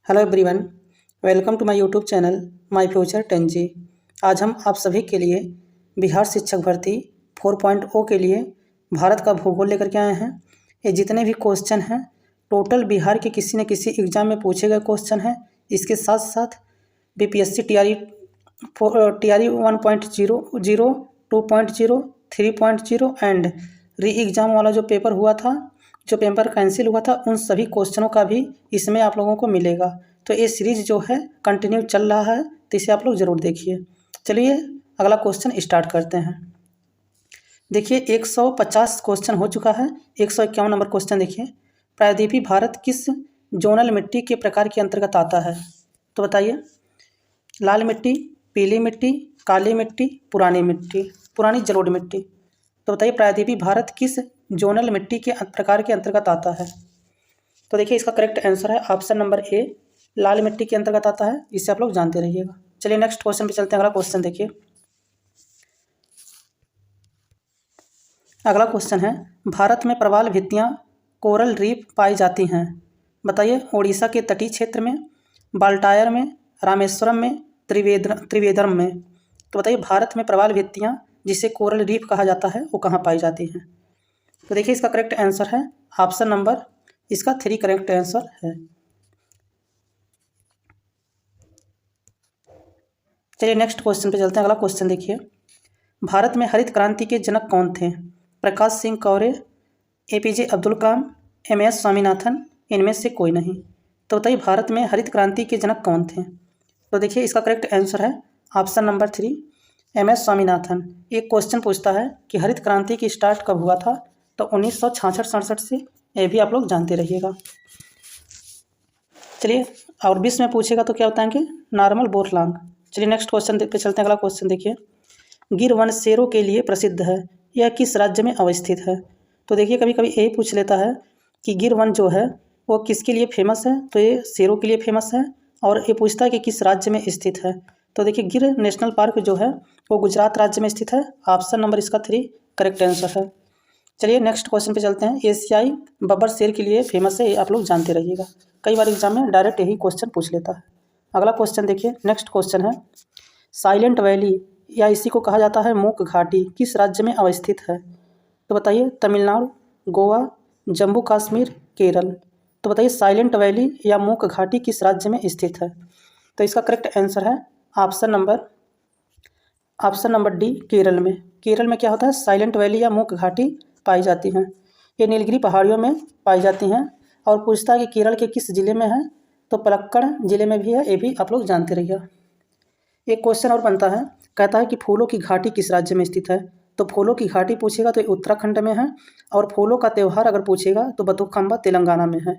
Hello everyone, welcome to my YouTube channel my future 10G। आज हम आप सभी के लिए बिहार शिक्षक भर्ती 4.0 के लिए भारत का भूगोल लेकर के आए हैं। ये जितने भी क्वेश्चन हैं टोटल बिहार के किसी न किसी एग्ज़ाम में पूछे गए क्वेश्चन हैं। इसके साथ साथ BPSC TRE 1.0, 2.0, 3.0 and re exam वाला जो पेपर हुआ था, जो पेपर कैंसिल हुआ था, उन सभी क्वेश्चनों का भी इसमें आप लोगों को मिलेगा। तो ये सीरीज़ जो है कंटिन्यू चल रहा है, तो इसे आप लोग ज़रूर देखिए। चलिए अगला क्वेश्चन स्टार्ट करते हैं। देखिए 150 क्वेश्चन हो चुका है। 151 नंबर क्वेश्चन देखिए, प्रायद्वीपीय भारत किस जोनल मिट्टी के प्रकार के अंतर्गत आता है? तो बताइए, लाल मिट्टी, पीली मिट्टी, काली मिट्टी, पुरानी जलोढ़ मिट्टी। तो बताइए प्रायद्वीपीय भारत किस जोनल मिट्टी के प्रकार के अंतर्गत आता है? तो देखिए इसका करेक्ट आंसर है ऑप्शन नंबर ए, लाल मिट्टी के अंतर्गत आता है। इससे आप लोग जानते रहिएगा। चलिए नेक्स्ट क्वेश्चन पे चलते हैं। अगला क्वेश्चन देखिए, अगला क्वेश्चन है, भारत में प्रवाल भित्तियाँ कोरल रीफ पाई जाती हैं। बताइए, उड़ीसा के तटीय क्षेत्र में, बाल्टायर में, रामेश्वरम में, त्रिवेंद्रम में। तो बताइए भारत में प्रवाल भित्तियाँ जिसे कोरल रीफ कहा जाता है वो कहाँ पाई जाती हैं? तो देखिए इसका करेक्ट आंसर है ऑप्शन नंबर इसका 3 करेक्ट आंसर है। चलिए नेक्स्ट क्वेश्चन पे चलते हैं। अगला क्वेश्चन देखिए, भारत में हरित क्रांति के जनक कौन थे? प्रकाश सिंह कौरे, एपीजे अब्दुल कलाम, एमएस स्वामीनाथन, इनमें से कोई नहीं। तो बताइए भारत में हरित क्रांति के जनक कौन थे? तो देखिए इसका करेक्ट आंसर है ऑप्शन नंबर 3, एमएस स्वामीनाथन। एक क्वेश्चन पूछता है कि हरित क्रांति की स्टार्ट कब हुआ था, तो 1966-67 से। ये भी आप लोग जानते रहिएगा। चलिए और 20 में पूछेगा तो क्या बताएंगे? नॉर्मल बोरलांग। चलिए नेक्स्ट क्वेश्चन पे चलते हैं। अगला क्वेश्चन देखिए, गिर वन शेरों के लिए प्रसिद्ध है, यह किस राज्य में अवस्थित है? तो देखिए कभी कभी यही पूछ लेता है कि गिर वन जो है वो किसके लिए फेमस है, तो ये शेरों के लिए फेमस है। और ये पूछता है कि किस राज्य में स्थित है। तो देखिए गिर नेशनल पार्क जो है वो गुजरात राज्य में स्थित है। ऑप्शन नंबर इसका 3 करेक्ट आंसर है। चलिए नेक्स्ट क्वेश्चन पे चलते हैं। एशियाई बब्बर शेर के लिए फेमस है, ये आप लोग जानते रहिएगा। कई बार एग्जाम में डायरेक्ट यही क्वेश्चन पूछ लेता है। अगला क्वेश्चन देखिए, नेक्स्ट क्वेश्चन है, साइलेंट वैली या इसी को कहा जाता है मूक घाटी किस राज्य में अवस्थित है? तो बताइए तमिलनाडु, गोवा, जम्मू कश्मीर, केरल। तो बताइए साइलेंट वैली या मूक घाटी किस राज्य में स्थित है? तो इसका करेक्ट आंसर है ऑप्शन नंबर डी, केरल में। केरल में क्या होता है? साइलेंट वैली या मूक घाटी पाई जाती हैं। ये नीलगिरी पहाड़ियों में पाई जाती हैं। और पूछता है कि केरल के किस जिले में है, तो पलक्कड़ जिले में भी है। ये भी आप लोग जानते रहिए। एक क्वेश्चन और बनता है, कहता है कि फूलों की घाटी किस राज्य में स्थित है? तो फूलों की घाटी पूछेगा तो ये उत्तराखंड में है। और फूलों का त्यौहार अगर पूछेगा तो बतुकम्मा तेलंगाना में है।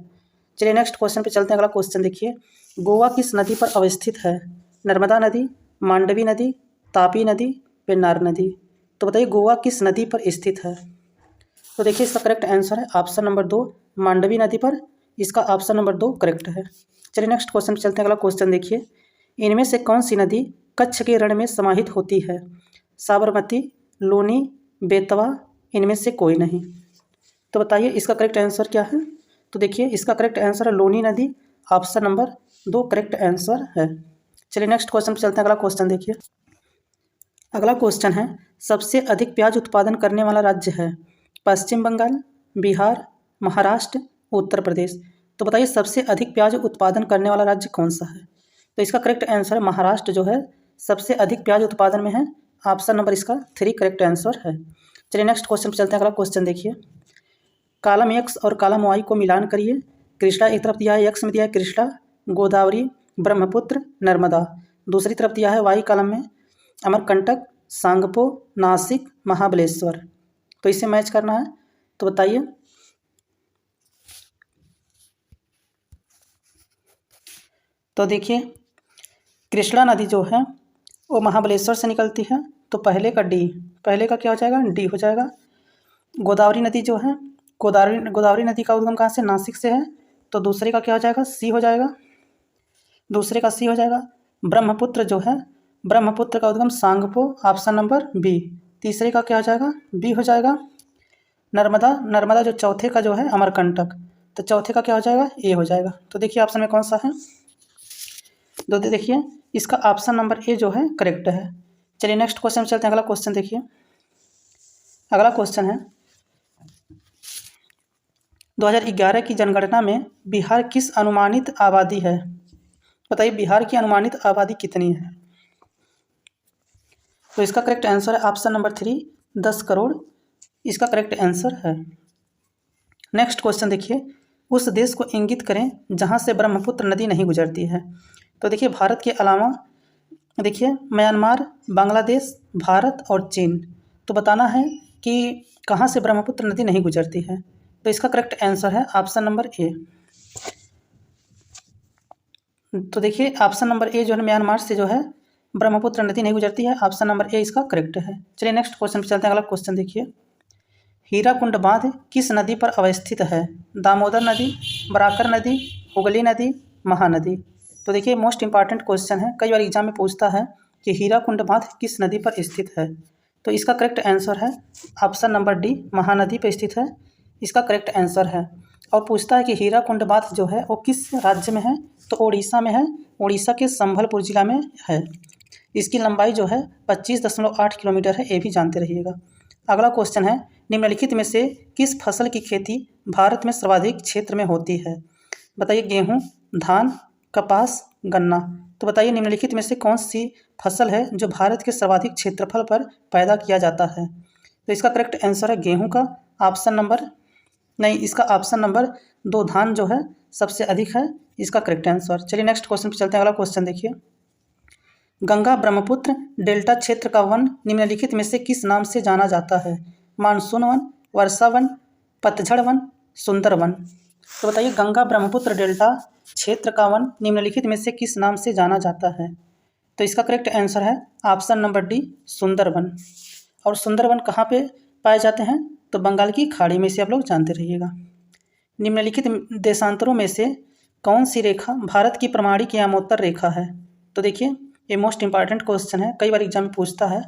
चलिए नेक्स्ट क्वेश्चन पे चलते हैं। अगला क्वेश्चन देखिए, गोवा किस नदी पर अवस्थित है? नर्मदा नदी, मांडवी नदी, तापी नदी, पेन्नार नदी। तो बताइए गोवा किस नदी पर स्थित है? तो देखिए इसका करेक्ट आंसर है ऑप्शन नंबर 2, मांडवी नदी पर। इसका ऑप्शन नंबर 2 करेक्ट है। चलिए नेक्स्ट क्वेश्चन पे चलते हैं। अगला क्वेश्चन देखिए, इनमें से कौन सी नदी कच्छ के रण में समाहित होती है? साबरमती, लूनी, बेतवा, इनमें से कोई नहीं। तो बताइए इसका करेक्ट आंसर क्या है? तो देखिए इसका करेक्ट आंसर है लूनी नदी। ऑप्शन नंबर 2 करेक्ट आंसर है। चलिए नेक्स्ट क्वेश्चन पे चलते हैं। अगला क्वेश्चन देखिए, अगला क्वेश्चन है, सबसे अधिक प्याज उत्पादन करने वाला राज्य है? पश्चिम बंगाल, बिहार, महाराष्ट्र, उत्तर प्रदेश। तो बताइए सबसे अधिक प्याज उत्पादन करने वाला राज्य कौन सा है? तो इसका करेक्ट आंसर महाराष्ट्र जो है सबसे अधिक प्याज उत्पादन में है। ऑप्शन नंबर इसका 3 करेक्ट आंसर है। चलिए नेक्स्ट क्वेश्चन पे चलते हैं। अगला क्वेश्चन देखिए, कॉलम एक्स और कॉलम वाई को मिलान करिए। कृष्णा एक तरफ दिया है, एक्स में दिया है कृष्णा, गोदावरी, ब्रह्मपुत्र, नर्मदा। दूसरी तरफ दिया है वाई कॉलम में अमरकंटक, सांगपो, नासिक, महाबलेश्वर। तो इसे मैच करना है। तो बताइए, तो देखिए कृष्णा नदी जो है वो महाबलेश्वर से निकलती है, तो पहले का डी, पहले का क्या हो जाएगा? डी हो जाएगा। गोदावरी नदी जो है, गोदावरी नदी का उद्गम कहाँ से? नासिक से है, तो दूसरे का क्या हो जाएगा? सी हो जाएगा। दूसरे का सी हो जाएगा। ब्रह्मपुत्र जो है, ब्रह्मपुत्र का उद्गम सांगपो, ऑप्शन नंबर बी। तीसरे का क्या हो जाएगा? बी हो जाएगा। नर्मदा जो चौथे का जो है अमरकंटक, तो चौथे का क्या हो जाएगा? ए हो जाएगा। तो देखिए ऑप्शन में कौन सा है? तो देखिए इसका ऑप्शन नंबर ए जो है करेक्ट है। चलिए नेक्स्ट क्वेश्चन में चलते हैं। अगला क्वेश्चन देखिए, अगला क्वेश्चन है 2011 की जनगणना में बिहार किस अनुमानित आबादी है? बताइए बिहार की अनुमानित आबादी कितनी है? तो इसका करेक्ट आंसर है ऑप्शन नंबर 3, 10 करोड़ इसका करेक्ट आंसर है। नेक्स्ट क्वेश्चन देखिए, उस देश को इंगित करें जहां से ब्रह्मपुत्र नदी नहीं गुजरती है। तो देखिए भारत के अलावा देखिए म्यांमार, बांग्लादेश, भारत और चीन, तो बताना है कि कहाँ से ब्रह्मपुत्र नदी नहीं गुजरती है। तो इसका करेक्ट आंसर है ऑप्शन नंबर ए। तो देखिए ऑप्शन नंबर ए जो है म्यांमार से जो है ब्रह्मपुत्र नदी नहीं गुजरती है। ऑप्शन नंबर ए इसका करेक्ट है। चलिए नेक्स्ट क्वेश्चन पे चलते हैं। अगला क्वेश्चन देखिए, हीराकुंड बांध किस नदी पर अवस्थित है? दामोदर नदी, बराकर नदी, हुगली नदी, महानदी। तो देखिए मोस्ट इंपॉर्टेंट क्वेश्चन है, कई बार एग्जाम में पूछता है कि हीराकुंड बांध किस नदी पर स्थित है। तो इसका करेक्ट आंसर है ऑप्शन नंबर डी, महानदी पर स्थित है इसका करेक्ट आंसर है। और पूछता है कि हीराकुंड बांध जो है वो किस राज्य में है? तो उड़ीसा में है, उड़ीसा के संबलपुर जिला में है। इसकी लंबाई जो है 25.8 किलोमीटर है, ये भी जानते रहिएगा। अगला क्वेश्चन है, निम्नलिखित में से किस फसल की खेती भारत में सर्वाधिक क्षेत्र में होती है? बताइए गेहूँ, धान, कपास, गन्ना। तो बताइए निम्नलिखित में से कौन सी फसल है जो भारत के सर्वाधिक क्षेत्रफल पर पैदा किया जाता है? तो इसका करेक्ट आंसर है गेहूँ का ऑप्शन नंबर नहीं, इसका ऑप्शन नंबर 2 धान जो है सबसे अधिक है इसका करेक्ट आंसर। चलिए नेक्स्ट क्वेश्चन पे चलते हैं। अगला क्वेश्चन देखिए, गंगा ब्रह्मपुत्र डेल्टा क्षेत्र का वन निम्नलिखित में से किस नाम से जाना जाता है? मानसून वन, वर्षा वन, पतझड़ वन, सुंदर वन। तो बताइए गंगा ब्रह्मपुत्र डेल्टा क्षेत्र का वन निम्नलिखित में से किस नाम से जाना जाता है? तो इसका करेक्ट आंसर है ऑप्शन नंबर डी, सुंदरवन। और सुंदरवन कहाँ पे पाए जाते हैं? तो बंगाल की खाड़ी में, से आप लोग जानते रहिएगा। निम्नलिखित देशांतरों में से कौन सी रेखा भारत की प्रमाणिक यामोत्तर रेखा है? तो देखिए ये मोस्ट इंपॉर्टेंट क्वेश्चन है, कई बार एग्जाम में पूछता है।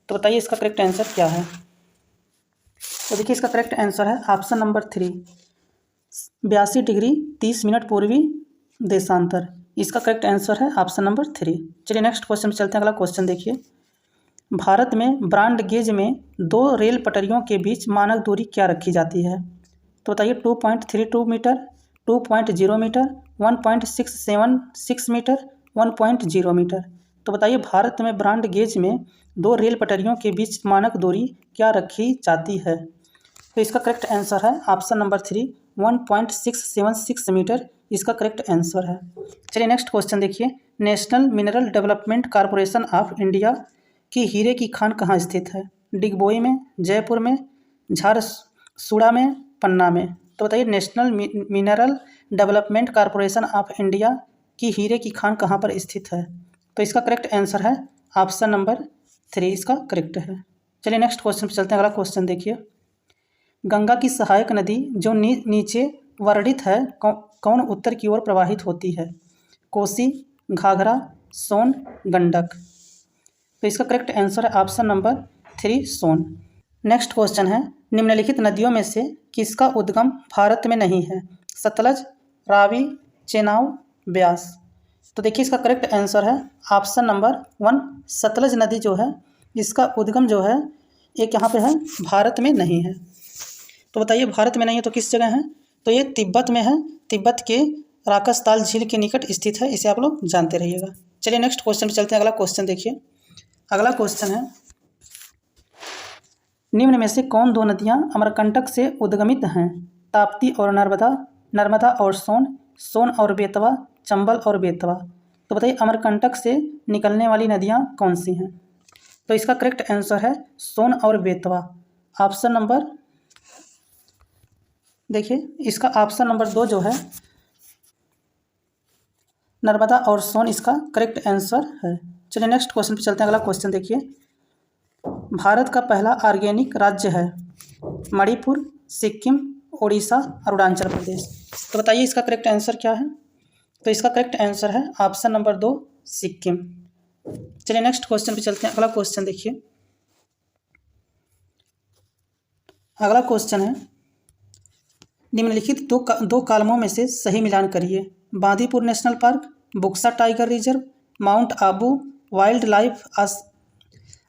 तो बताइए इसका करेक्ट आंसर क्या है? तो देखिए इसका करेक्ट आंसर है ऑप्शन नंबर 3, 82 डिग्री 30 मिनट पूर्वी देशांतर। इसका करेक्ट आंसर है ऑप्शन नंबर 3। चलिए नेक्स्ट क्वेश्चन में चलते हैं। अगला क्वेश्चन देखिए, भारत में ब्रॉड गेज में 2 रेल पटरियों के बीच मानक दूरी क्या रखी जाती है? तो बताइए 2.32 मीटर, 2.0 मीटर, 1.676 मीटर, 1.0 मीटर। तो बताइए भारत में ब्रॉड गेज में 2 रेल पटरियों के बीच मानक दूरी क्या रखी जाती है? तो इसका करेक्ट आंसर है ऑप्शन नंबर 3, 1.676 मीटर इसका करेक्ट आंसर है। चलिए नेक्स्ट क्वेश्चन देखिए, national mineral development corporation of India की हीरे की खान कहाँ स्थित है? डिगबोई में, जयपुर में, झारसुगड़ा में, पन्ना में। तो बताइए national mineral development corporation of India की हीरे की खान कहाँ पर स्थित है? तो इसका करेक्ट आंसर है ऑप्शन नंबर 3 इसका करेक्ट है। चलिए नेक्स्ट क्वेश्चन पर चलते हैं। अगला क्वेश्चन देखिए, गंगा की सहायक नदी जो नीचे वर्णित है कौन उत्तर की ओर प्रवाहित होती है? कोसी, घाघरा, सोन, गंडक। तो इसका करेक्ट आंसर है ऑप्शन नंबर 3, सोन। नेक्स्ट क्वेश्चन है, निम्नलिखित नदियों में से किसका उद्गम भारत में नहीं है? सतलज, रावी, चेनाब, ब्यास। तो देखिए इसका करेक्ट आंसर है ऑप्शन नंबर 1, सतलज नदी जो है इसका उद्गम जो है एक यहाँ पे है, भारत में नहीं है। तो बताइए भारत में नहीं है तो किस जगह है? तो ये तिब्बत में है, तिब्बत के राकसताल झील के निकट स्थित है, इसे आप लोग जानते रहिएगा। चलिए नेक्स्ट क्वेश्चन पे चलते हैं। अगला क्वेश्चन देखिए, अगला क्वेश्चन है, निम्न में से कौन 2 नदियाँ अमरकंटक से उद्गमित हैं? ताप्ती और नर्मदा, नर्मदा और सोन, सोन और बेतवा, चंबल और बेतवा। तो बताइए अमरकंटक से निकलने वाली नदियाँ कौन सी हैं? तो इसका करेक्ट आंसर है सोन और बेतवा। ऑप्शन नंबर देखिए इसका ऑप्शन नंबर 2 जो है नर्मदा और सोन इसका करेक्ट आंसर है। चलिए नेक्स्ट क्वेश्चन पे चलते हैं। अगला क्वेश्चन देखिए, भारत का पहला ऑर्गेनिक राज्य है मणिपुर, सिक्किम, उड़ीसा, अरुणाचल प्रदेश। तो बताइए इसका करेक्ट आंसर क्या है? तो इसका करेक्ट आंसर है ऑप्शन नंबर 2, सिक्किम। चलिए नेक्स्ट क्वेश्चन पे चलते हैं। अगला क्वेश्चन देखिए, अगला क्वेश्चन है, निम्नलिखित दो कॉलमों में से सही मिलान करिए। Bandipur national park, Buxa tiger reserve, mount Abu wildlife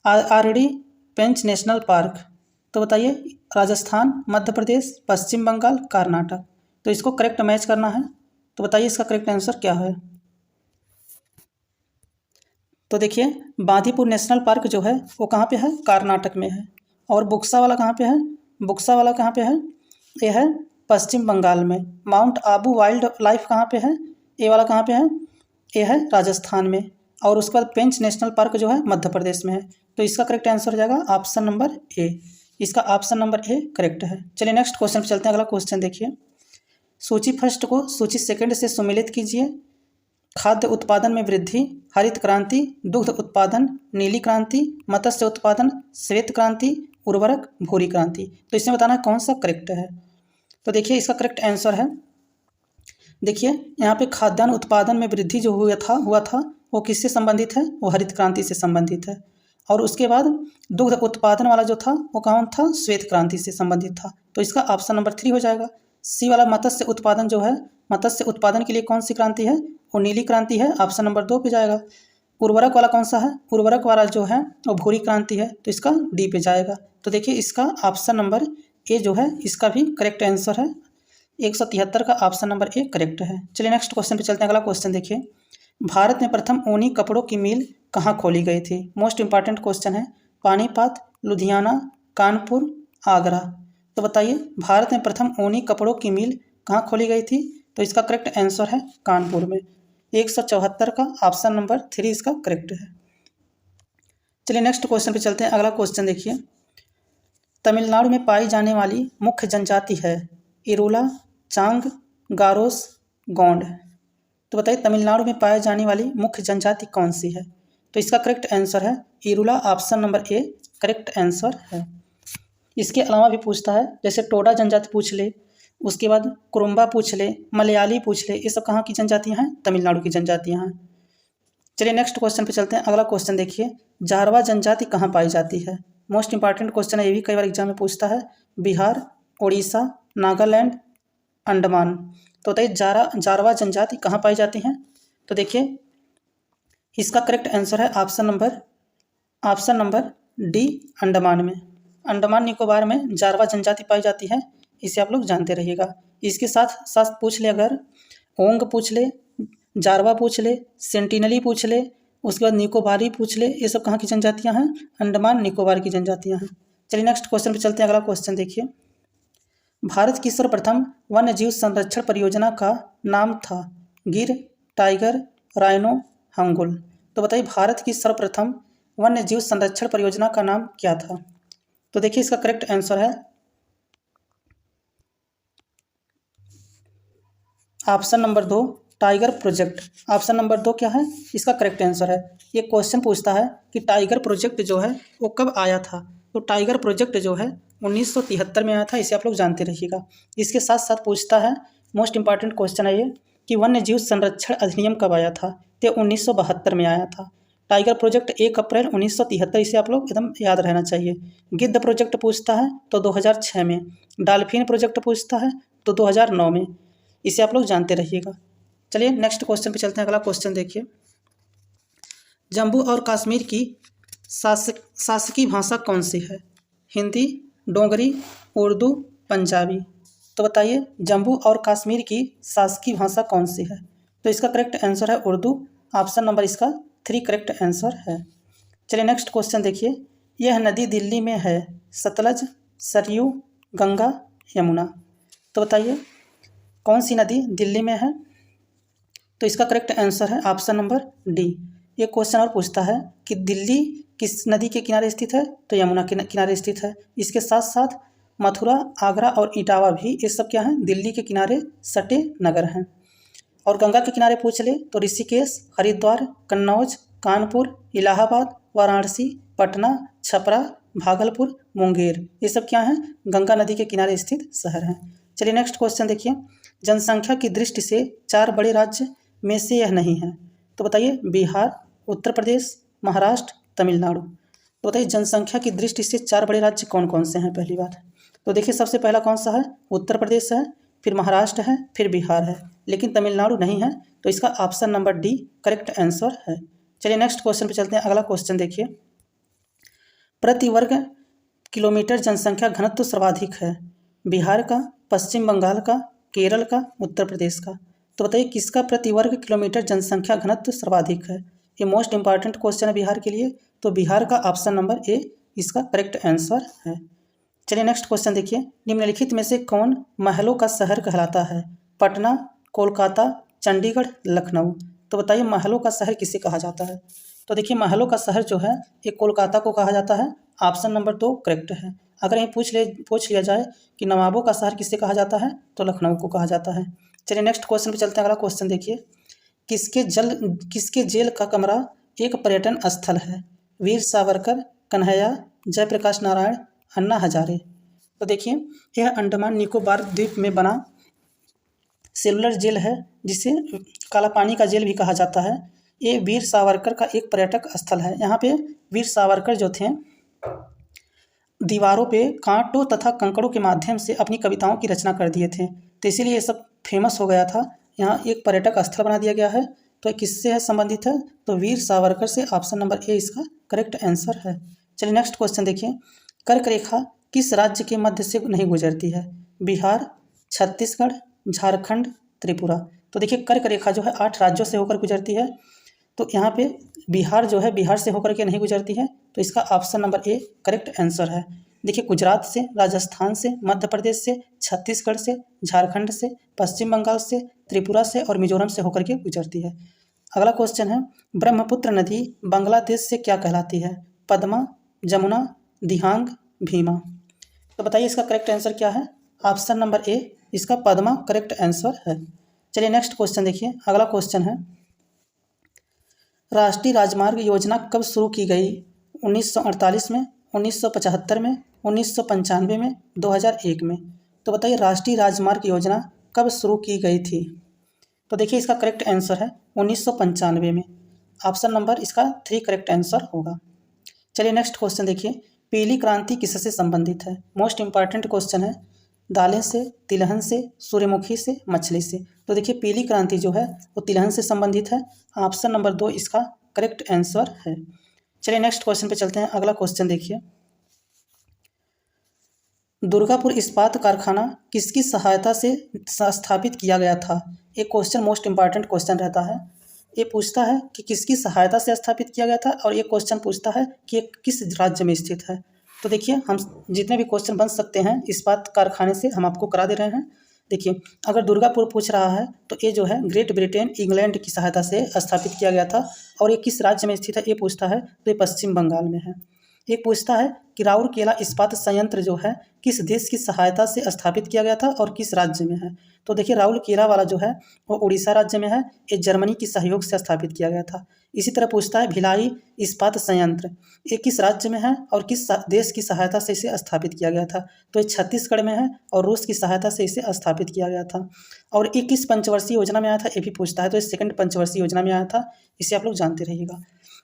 आरडी पेंच नेशनल पार्क। तो बताइए राजस्थान, मध्य प्रदेश, पश्चिम बंगाल, कर्नाटक। तो इसको करेक्ट मैच करना है। तो बताइए इसका करेक्ट आंसर क्या है। तो देखिए बांदीपुर नेशनल पार्क जो है वो कहाँ पे है, कर्नाटक में है। और बुक्सा वाला कहाँ पे है, बुक्सा वाला कहाँ पे है, ये है पश्चिम बंगाल में। माउंट आबू वाइल्ड लाइफ कहाँ पे है, ये वाला कहाँ पे है, ये है राजस्थान में। और उसके बाद पेंच नेशनल पार्क जो है मध्य प्रदेश में है। तो इसका करेक्ट आंसर हो जाएगा ऑप्शन नंबर ए। इसका ऑप्शन नंबर ए करेक्ट है। चलिए नेक्स्ट क्वेश्चन पे चलते हैं। अगला क्वेश्चन देखिए, सूची फर्स्ट को सूची सेकंड से सुमेलित कीजिए। खाद्य उत्पादन में वृद्धि, हरित क्रांति, दुग्ध उत्पादन, नीली क्रांति, मत्स्य उत्पादन, श्वेत क्रांति, उर्वरक, भूरी क्रांति। तो इसमें बताना है कौन सा करेक्ट है। तो देखिए इसका करेक्ट आंसर है, देखिए यहाँ पे खाद्यान्न उत्पादन में वृद्धि जो हुआ था वो किससे संबंधित है, वो हरित क्रांति से संबंधित है। और उसके बाद दुग्ध उत्पादन वाला जो था वो कौन था, श्वेत क्रांति से संबंधित था। तो इसका ऑप्शन नंबर 3 हो जाएगा। सी वाला मत्स्य उत्पादन जो है, मत्स्य उत्पादन के लिए कौन सी क्रांति है, वो नीली क्रांति है, ऑप्शन नंबर 2 पे जाएगा। उर्वरक वाला कौन सा है, उर्वरक वाला जो है वो भूरी क्रांति है, तो इसका डी पे जाएगा। तो देखिए इसका ऑप्शन नंबर ए जो है इसका भी करेक्ट आंसर है। 173 का ऑप्शन नंबर ए करेक्ट है। चलिए नेक्स्ट क्वेश्चन पे चलते हैं। अगला क्वेश्चन देखिए, भारत में प्रथम ऊनी कपड़ों की मिल कहाँ खोली गई थी। मोस्ट इंपॉर्टेंट क्वेश्चन है। पानीपत, लुधियाना, कानपुर, आगरा। तो बताइए भारत में प्रथम ऊनी कपड़ों की मिल कहाँ खोली गई थी। तो इसका करेक्ट आंसर है कानपुर में। 174 का ऑप्शन नंबर 3 इसका करेक्ट है। चलिए नेक्स्ट क्वेश्चन पे चलते हैं। अगला क्वेश्चन देखिए, तमिलनाडु में पाई जाने वाली मुख्य जनजाति है इरूला, चांग, गारोस, गोंड। तो बताइए तमिलनाडु में पाई जाने वाली मुख्य जनजाति कौन सी है। तो इसका करेक्ट आंसर है Irula, option number A correct answer है। इसके अलावा भी पूछता है, जैसे टोडा जनजाति पूछ ले, उसके बाद कुरुम्बा पूछ ले, मलयाली पूछ ले, ये सब कहाँ की जनजातियाँ हैं, तमिलनाडु की जनजातियाँ हैं। चलिए नेक्स्ट क्वेश्चन पे चलते हैं। अगला क्वेश्चन देखिए, जारवा जनजाति कहाँ पाई जाती है। मोस्ट इंपॉर्टेंट क्वेश्चन है, ये भी कई बार एग्जाम में पूछता है। बिहार, उड़ीसा, नागालैंड, अंडमान। तो बताइए जारवा जनजाति कहाँ पाई जाती हैं। तो देखिए इसका करेक्ट आंसर है ऑप्शन नंबर डी, अंडमान में। अंडमान निकोबार में जारवा जनजाति पाई जाती है, इसे आप लोग जानते रहिएगा। इसके साथ साथ पूछ ले, अगर ओंग पूछ ले, जारवा पूछ ले, सेंटिनली पूछ ले, उसके बाद निकोबारी पूछ ले, ये सब कहाँ की जनजातियाँ हैं, अंडमान निकोबार की जनजातियाँ हैं। चलिए नेक्स्ट क्वेश्चन पे चलते हैं। अगला क्वेश्चन देखिए, भारत की सर्वप्रथम वन्य जीव संरक्षण परियोजना का नाम था गिर, टाइगर, राइनो, हंगुल। तो बताइए भारत की सर्वप्रथम वन्य जीव संरक्षण परियोजना का नाम क्या था। तो देखिए इसका करेक्ट आंसर है option number 2 tiger project. Option number 2 क्या है, इसका करेक्ट आंसर है। ये क्वेश्चन पूछता है कि टाइगर प्रोजेक्ट जो है वो कब आया था। तो टाइगर प्रोजेक्ट जो है 1973 में आया था, इसे आप लोग जानते रहिएगा। इसके साथ साथ पूछता है, मोस्ट इंपॉर्टेंट क्वेश्चन है ये, कि वन्य जीव संरक्षण अधिनियम कब आया था। तो 1972 में आया था। टाइगर प्रोजेक्ट 1 अप्रैल 1973, इसे आप लोग एकदम याद रहना चाहिए। गिद्ध प्रोजेक्ट पूछता है तो 2006 में। डॉल्फिन प्रोजेक्ट पूछता है तो 2009 में, इसे आप लोग जानते रहिएगा। चलिए नेक्स्ट क्वेश्चन पे चलते हैं। अगला क्वेश्चन देखिए, जम्मू और कश्मीर की शासकीय भाषा कौन सी है। हिंदी, डोगरी, उर्दू, पंजाबी। तो बताइए जम्मू और कश्मीर की शासकीय भाषा कौन सी है। तो इसका करेक्ट आंसर है उर्दू, ऑप्शन नंबर इसका 3 करेक्ट आंसर है। चलिए नेक्स्ट क्वेश्चन देखिए, यह नदी दिल्ली में है सतलज, सरयू, गंगा, यमुना। तो बताइए कौन सी नदी दिल्ली में है। तो इसका करेक्ट आंसर है ऑप्शन नंबर डी। ये क्वेश्चन और पूछता है कि दिल्ली किस नदी के किनारे स्थित है, तो यमुना के किनारे स्थित है। इसके साथ साथ मथुरा, आगरा और इटावा भी, ये सब क्या हैं, दिल्ली के किनारे सटे नगर हैं। और गंगा के किनारे पूछ ले तो ऋषिकेश, हरिद्वार, कन्नौज, कानपुर, इलाहाबाद, वाराणसी, पटना, छपरा, भागलपुर, मुंगेर, ये सब क्या हैं, गंगा नदी के किनारे स्थित शहर हैं। चलिए नेक्स्ट क्वेश्चन देखिए, जनसंख्या की दृष्टि से 4 बड़े राज्य में से यह नहीं है। तो बताइए बिहार, उत्तर प्रदेश, महाराष्ट्र, तमिलनाडु। तो बताइए जनसंख्या की दृष्टि से 4 बड़े राज्य कौन कौन से हैं। पहली बात तो देखिए सबसे पहला कौन सा है, उत्तर प्रदेश है, फिर महाराष्ट्र है, फिर बिहार है, लेकिन तमिलनाडु नहीं है। तो इसका option number D correct answer है। चलिए नेक्स्ट क्वेश्चन पे चलते हैं। अगला क्वेश्चन देखिए, प्रति वर्ग किलोमीटर जनसंख्या घनत्व सर्वाधिक है, बिहार का, पश्चिम बंगाल का, केरल का, उत्तर प्रदेश का। तो बताइए किसका प्रति वर्ग किलोमीटर जनसंख्या घनत्व सर्वाधिक है। ये मोस्ट इंपॉर्टेंट क्वेश्चन है बिहार के लिए। तो बिहार का ऑप्शन नंबर ए इसका करेक्ट आंसर है। चलिए नेक्स्ट क्वेश्चन देखिए, निम्नलिखित में से कौन महलों का शहर कहलाता है, पटना, कोलकाता, चंडीगढ़, लखनऊ। तो बताइए महलों का शहर किसे कहा जाता है। तो देखिए महलों का शहर जो है ये कोलकाता को कहा जाता है। ऑप्शन नंबर 2 करेक्ट है। अगर यहीं पूछ लिया जाए कि नवाबों का शहर किसे कहा जाता है, तो लखनऊ को कहा जाता है। चलिए नेक्स्ट क्वेश्चन पे चलते हैं। अगला क्वेश्चन देखिए, किसके जेल का कमरा एक पर्यटन स्थल है, वीर सावरकर, कन्हैया, जयप्रकाश नारायण, अन्ना हजारे। तो देखिए यह अंडमान निकोबार द्वीप में बना सेलुलर जेल है, जिसे काला पानी का जेल भी कहा जाता है। ये वीर सावरकर का एक पर्यटक स्थल है। यहाँ पे वीर सावरकर जो थे दीवारों पे कांटों तथा कंकड़ों के माध्यम से अपनी कविताओं की रचना कर दिए थे, तो इसीलिए ये सब फेमस हो गया था। यहाँ एक पर्यटक स्थल बना दिया गया है। तो किससे है संबंधित है, तो वीर सावरकर से। ऑप्शन नंबर ए इसका करेक्ट आंसर है। चलिए नेक्स्ट क्वेश्चन देखिए, कर्क रेखा किस राज्य के मध्य से नहीं गुजरती है, बिहार, छत्तीसगढ़, झारखंड, त्रिपुरा। तो देखिए कर्क रेखा जो है 8 राज्यों से होकर गुजरती है। तो यहाँ पे बिहार जो है बिहार से होकर के नहीं गुजरती है। तो इसका option number A correct answer है। देखिए गुजरात से, राजस्थान से, मध्य प्रदेश से, छत्तीसगढ़ से, झारखंड से, पश्चिम बंगाल से, त्रिपुरा से और मिजोरम से होकर के गुजरती है। अगला क्वेश्चन है, ब्रह्मपुत्र नदी बांग्लादेश से क्या कहलाती है, पद्मा, जमुना, दिहांग, भीमा। तो बताइए इसका करेक्ट आंसर क्या है। ऑप्शन नंबर ए इसका पद्मा करेक्ट आंसर है। चलिए नेक्स्ट क्वेश्चन देखिए। अगला क्वेश्चन है, राष्ट्रीय राजमार्ग योजना कब शुरू की गई, 1948 में, 1975 में, 1995 में, 2001 में। तो बताइए राष्ट्रीय राजमार्ग योजना कब शुरू की गई थी। तो देखिए इसका करेक्ट आंसर है 1995 में। ऑप्शन नंबर इसका 3 करेक्ट आंसर होगा। चलिए नेक्स्ट क्वेश्चन देखिए, पीली क्रांति किससे संबंधित है। मोस्ट इंपॉर्टेंट क्वेश्चन है। दालें से, तिलहन से, सूर्यमुखी से, मछली से। तो देखिए पीली क्रांति जो है वो तिलहन से संबंधित है। ऑप्शन नंबर 2 इसका करेक्ट आंसर है। चलिए नेक्स्ट क्वेश्चन पे चलते हैं। अगला क्वेश्चन देखिए, दुर्गापुर इस्पात कारखाना किसकी सहायता से स्थापित किया गया था। एक क्वेश्चन मोस्ट इंपॉर्टेंट क्वेश्चन रहता है। ये पूछता है कि किसकी सहायता से स्थापित किया गया था, और ये क्वेश्चन पूछता है कि ये किस राज्य में स्थित है। तो देखिए हम जितने भी क्वेश्चन बन सकते हैं इस्पात कारखाने से हम आपको करा दे रहे हैं। देखिए अगर दुर्गापुर पूछ रहा है तो ये जो है ग्रेट ब्रिटेन, इंग्लैंड की सहायता से स्थापित किया गया था। और ये किस राज्य में स्थित है ये पूछता है, तो ये पश्चिम बंगाल में है। एक पूछता है कि राउरकेला इस्पात संयंत्र जो है किस देश की सहायता से स्थापित किया गया था और किस राज्य में है। तो देखिए राउरकेला वाला जो है वो उड़ीसा राज्य में है, ये जर्मनी की सहयोग से स्थापित किया गया था। इसी तरह पूछता है भिलाई इस्पात संयंत्र ये किस राज्य में है और किस देश की सहायता से इसे स्थापित किया गया था। तो ये छत्तीसगढ़ में है और रूस की सहायता से इसे स्थापित किया गया था। और ये किस पंचवर्षीय योजना में आया था ये भी पूछता है, तो ये सेकंड पंचवर्षीय योजना में आया था। इसे आप लोग जानते रहिएगा।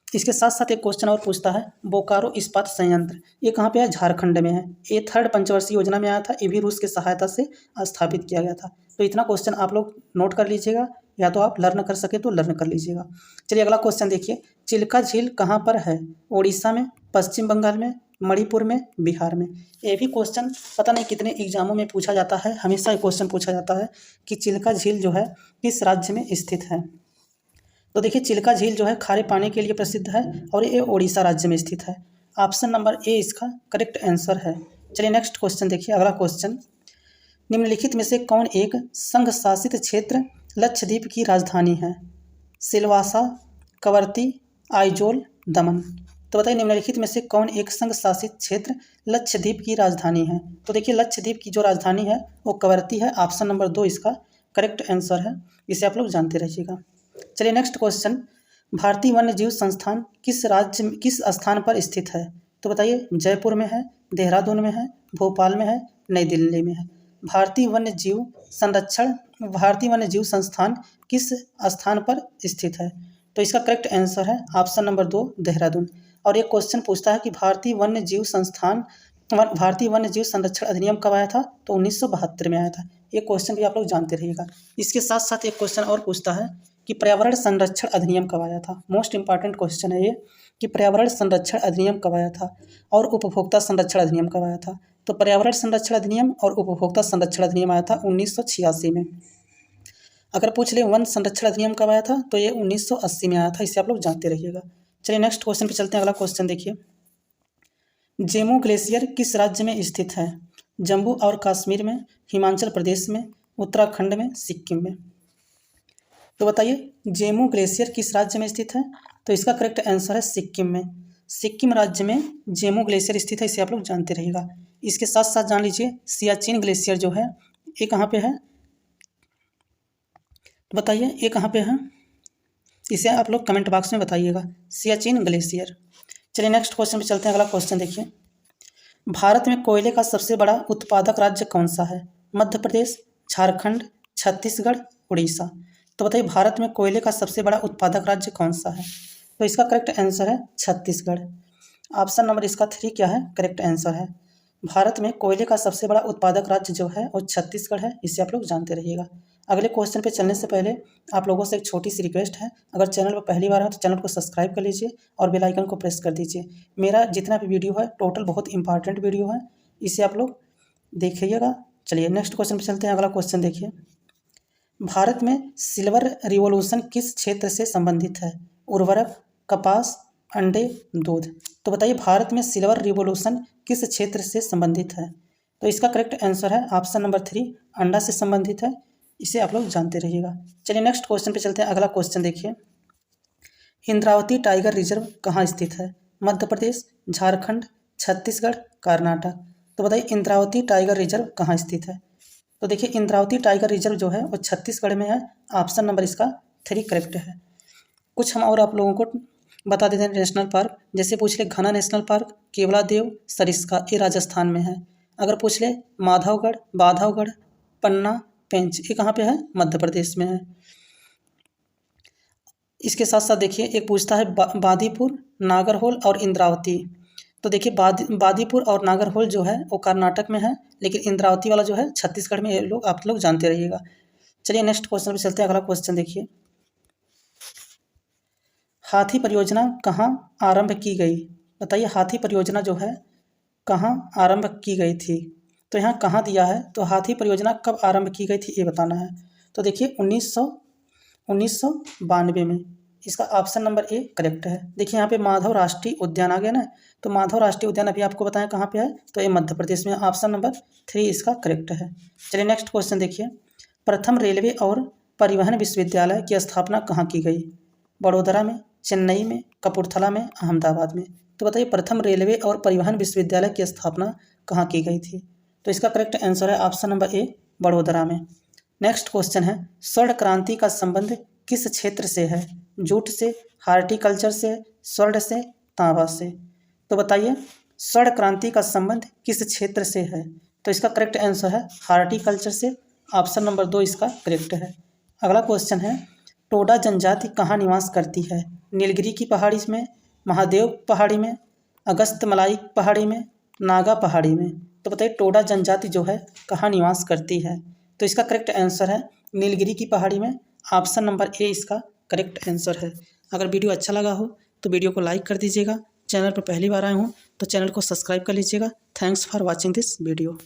इसके साथ साथ एक क्वेश्चन और पूछता है, बोकारो इस्पात संयंत्र ये कहाँ पे है, झारखंड में है। ये थर्ड पंचवर्षीय योजना में आया था, ये भी रूस की सहायता से स्थापित किया गया था। तो इतना क्वेश्चन आप लोग नोट कर लीजिएगा, या तो आप लर्न कर सके तो लर्न कर लीजिएगा। चलिए अगला क्वेश्चन देखिए, चिल्का झील कहाँ पर है, उड़ीसा में, पश्चिम बंगाल में, मणिपुर में, बिहार में। ये भी क्वेश्चन पता नहीं कितने एग्जामों में पूछा जाता है। हमेशा ये क्वेश्चन पूछा जाता है कि चिल्का झील जो है किस राज्य में स्थित है। तो देखिए चिल्का झील जो है खारे पानी के लिए प्रसिद्ध है और ये उड़ीसा राज्य में स्थित है। ऑप्शन नंबर ए इसका करेक्ट आंसर है। चलिए नेक्स्ट क्वेश्चन देखिए। अगला क्वेश्चन, निम्नलिखित में से कौन एक संघ शासित क्षेत्र लक्षद्वीप की राजधानी है, सिलवासा, कवरत्ती, आइजोल, दमन। तो बताइए निम्नलिखित में से कौन एक संघ शासित क्षेत्र लक्षद्वीप की राजधानी है। तो देखिए लक्षद्वीप की जो राजधानी है वो कवरत्ती है। ऑप्शन नंबर 2 इसका करेक्ट आंसर है। इसे आप लोग जानते रहिएगा। चलिए नेक्स्ट क्वेश्चन, भारतीय वन्य जीव संस्थान किस राज्य में किस स्थान पर स्थित है। तो बताइए जयपुर में है, देहरादून में है, भोपाल में है, नई दिल्ली में है। भारतीय वन्य जीव संस्थान किस स्थान पर स्थित है। तो इसका करेक्ट आंसर है ऑप्शन नंबर 2 देहरादून। और एक क्वेश्चन पूछता है कि भारतीय वन्य जीव संरक्षण अधिनियम कब आया था। तो 1972 में आया था। ये क्वेश्चन भी आप लोग जानते रहिएगा। इसके साथ साथ एक क्वेश्चन और पूछता है कि पर्यावरण संरक्षण अधिनियम कब आया था। मोस्ट इंपॉर्टेंट क्वेश्चन है ये कि पर्यावरण संरक्षण अधिनियम कब आया था और उपभोक्ता संरक्षण अधिनियम कब आया था। तो पर्यावरण संरक्षण अधिनियम और उपभोक्ता संरक्षण अधिनियम आया था 1986 में। अगर पूछ ले वन संरक्षण अधिनियम कब आया था तो ये 1980 में आया था। इसे आप लोग जानते रहिएगा। चलिए नेक्स्ट क्वेश्चन पे चलते हैं। अगला क्वेश्चन देखिए, जेमू ग्लेशियर किस राज्य में स्थित है। जम्मू और कश्मीर में, हिमाचल प्रदेश में, उत्तराखंड में, सिक्किम में। तो बताइए जेमू ग्लेशियर किस राज्य में स्थित है। तो इसका करेक्ट आंसर है सिक्किम में। सिक्किम राज्य में जेमू ग्लेशियर स्थित है। इसे आप लोग जानते रहिएगा। इसके साथ साथ जान लीजिए सियाचिन ग्लेशियर जो है ये कहाँ पे है। बताइए ये कहाँ पे है, इसे आप लोग कमेंट बॉक्स में बताइएगा। सियाचिन ग्लेशियर। चलिए नेक्स्ट क्वेश्चन पे चलते हैं। अगला क्वेश्चन देखिए, भारत में कोयले का सबसे बड़ा उत्पादक राज्य कौन सा है। मध्य प्रदेश, झारखंड, छत्तीसगढ़, उड़ीसा। तो बताइए भारत में कोयले का सबसे बड़ा उत्पादक राज्य कौन सा है। तो इसका करेक्ट आंसर है छत्तीसगढ़। ऑप्शन नंबर इसका 3 क्या है, करेक्ट आंसर है। भारत में कोयले का सबसे बड़ा उत्पादक राज्य जो है वो छत्तीसगढ़ है। इसे आप लोग जानते रहिएगा। अगले क्वेश्चन पे चलने से पहले आप लोगों से एक छोटी सी रिक्वेस्ट है, अगर चैनल पर पहली बार है तो चैनल को सब्सक्राइब कर लीजिए और बेल आइकन को प्रेस कर दीजिए। मेरा जितना भी वीडियो है टोटल बहुत इंपॉर्टेंट वीडियो है, इसे आप लोग देखिएगा। चलिए नेक्स्ट क्वेश्चन पे चलते हैं। अगला क्वेश्चन देखिए, भारत में सिल्वर रिवॉल्यूशन किस क्षेत्र से संबंधित है। उर्वरक, कपास, अंडे, दूध। तो बताइए भारत में सिल्वर रिवॉल्यूशन किस क्षेत्र से संबंधित है। तो इसका करेक्ट आंसर है ऑप्शन नंबर 3 अंडा से संबंधित है। इसे आप लोग जानते रहिएगा। चलिए नेक्स्ट क्वेश्चन पे चलते हैं। अगला क्वेश्चन देखिए, इंद्रावती टाइगर रिजर्व कहाँ स्थित है। मध्य प्रदेश, झारखंड, छत्तीसगढ़, कर्नाटक। तो बताइए इंद्रावती टाइगर रिजर्व कहाँ स्थित है। तो देखिए इंद्रावती टाइगर रिजर्व जो है वो छत्तीसगढ़ में है। ऑप्शन नंबर इसका 3 करेक्ट है। कुछ हम और आप लोगों को बता देते हैं नेशनल पार्क। जैसे पूछ ले घना नेशनल पार्क, केवलादेव, सरिस्का, ये राजस्थान में है। अगर पूछ ले माधवगढ़, बांधवगढ़, पन्ना, पेंच, ये कहाँ पे है, मध्य प्रदेश में है। इसके साथ साथ देखिए एक पूछता है बांदीपुर, नागरहोल और इंद्रावती। तो देखिए बांदीपुर और नागरहोल जो है वो कर्नाटक में है, लेकिन इंद्रावती वाला जो है छत्तीसगढ़ में। ये लोग आप लोग जानते रहिएगा। चलिए नेक्स्ट क्वेश्चन पे चलते हैं। अगला क्वेश्चन देखिए, हाथी परियोजना कहाँ आरंभ की गई। बताइए हाथी परियोजना जो है कहाँ आरंभ की गई थी। तो यहाँ कहाँ दिया है, तो हाथी परियोजना कब आरंभ की गई थी ये बताना है। तो देखिए 1992 में। इसका ऑप्शन नंबर ए करेक्ट है। देखिए यहाँ पे माधव राष्ट्रीय उद्यान आ गया ना, तो माधव राष्ट्रीय उद्यान अभी आपको बताया कहाँ पे है, तो ये मध्य प्रदेश में। ऑप्शन नंबर 3 इसका करेक्ट है। चलिए नेक्स्ट क्वेश्चन देखिए, प्रथम रेलवे और परिवहन विश्वविद्यालय की स्थापना कहाँ की गई। बड़ोदरा में, चेन्नई में, कपूरथला में, अहमदाबाद में। तो बताइए प्रथम रेलवे और परिवहन विश्वविद्यालय की स्थापना कहाँ की गई थी। तो इसका करेक्ट आंसर है ऑप्शन नंबर ए बड़ोदरा में। नेक्स्ट क्वेश्चन है, स्वर्ण क्रांति का संबंध किस क्षेत्र से है। जूट से, हार्टिकल्चर से, स्वर्ण से, तांबा से। तो बताइए स्वर्ण क्रांति का संबंध किस क्षेत्र से है। तो इसका करेक्ट आंसर है हार्टिकल्चर से। ऑप्शन नंबर 2 इसका करेक्ट है। अगला क्वेश्चन है, टोडा जनजाति कहाँ निवास करती है। नीलगिरी की पहाड़ी में, महादेव पहाड़ी में, अगस्त्यमलाई पहाड़ी में, नागा पहाड़ी में। तो बताइए टोडा जनजाति जो है कहाँ निवास करती है। तो इसका करेक्ट आंसर है नीलगिरी की पहाड़ी में। ऑप्शन नंबर ए इसका करेक्ट आंसर है। अगर वीडियो अच्छा लगा हो तो वीडियो को लाइक कर दीजिएगा। चैनल पर पहली बार आए हों तो चैनल को सब्सक्राइब कर लीजिएगा। Thanks for watching this video.